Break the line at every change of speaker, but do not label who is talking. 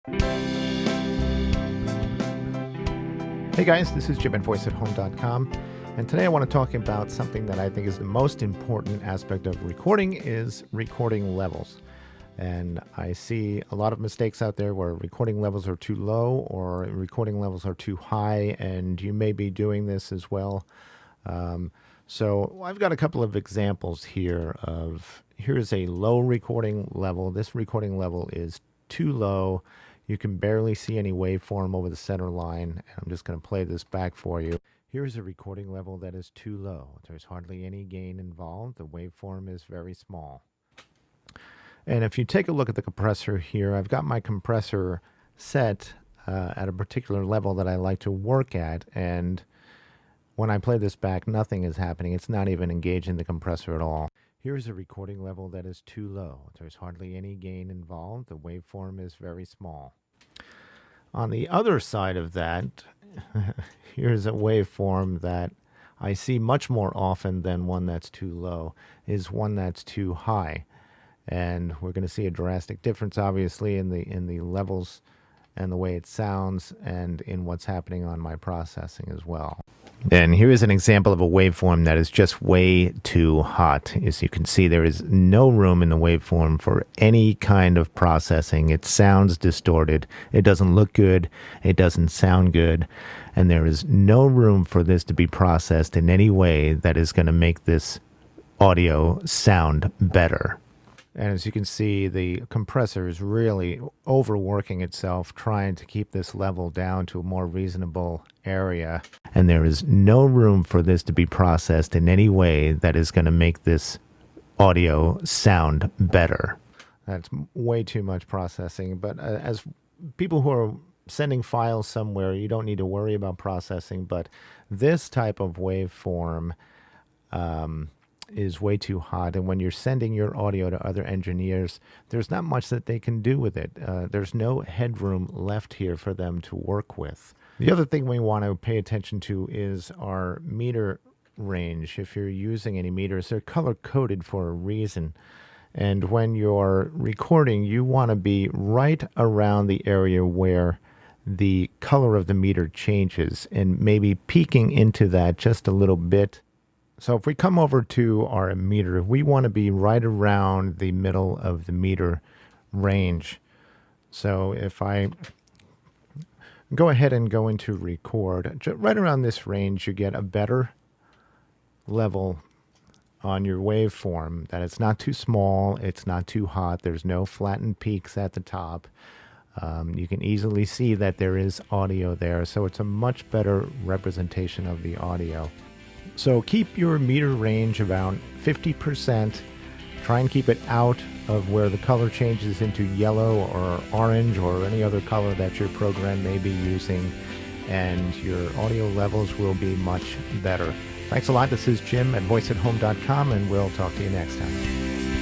Hey guys, this is Jim at voiceathome.com, and today I want to talk about something that I think is the most important aspect of recording is recording levels. And I see a lot of mistakes out there where recording levels are too low or recording levels are too high, and you may be doing this as well. So I've got a couple of examples here of, here's a low recording level. This recording level is too low. You can barely see any waveform over the center line. I'm just going to play this back for you. Here's a recording level that is too low. There's hardly any gain involved. The waveform is very small. And if you take a look at the compressor here, I've got my compressor set at a particular level that I like to work at. And when I play this back, nothing is happening. It's not even engaging the compressor at all. Here's a recording level that is too low. There's hardly any gain involved. The waveform is very small. On the other side of that, here's a waveform that I see much more often than one that's too low, is one that's too high. And we're going to see a drastic difference, obviously, in the levels and the way it sounds and in what's happening on my processing as well. And here is an example of a waveform that is just way too hot. As you can see, there is no room in the waveform for any kind of processing. It sounds distorted. It doesn't look good. It doesn't sound good. And there is no room for this to be processed in any way that is going to make this audio sound better. And as you can see, the compressor is really overworking itself, trying to keep this level down to a more reasonable area. And there is no room for this to be processed in any way that is going to make this audio sound better. That's way too much processing. But as people who are sending files somewhere, you don't need to worry about processing. But this type of waveform is way too hot, and when you're sending your audio to other engineers, there's not much that they can do with it. There's no headroom left here for them to work with. The other thing we want to pay attention to is our meter range. If you're using any meters, they're color-coded for a reason. And when you're recording, you want to be right around the area where the color of the meter changes and maybe peeking into that just a little bit. So if we come over to our meter, we want to be right around the middle of the meter range. So if I go ahead and go into record, right around this range, you get a better level on your waveform, that it's not too small, it's not too hot, there's no flattened peaks at the top. You can easily see that there is audio there, so it's a much better representation of the audio. So keep your meter range around 50%. Try and keep it out of where the color changes into yellow or orange or any other color that your program may be using, and your audio levels will be much better. Thanks a lot. This is Jim at voiceathome.com, and we'll talk to you next time.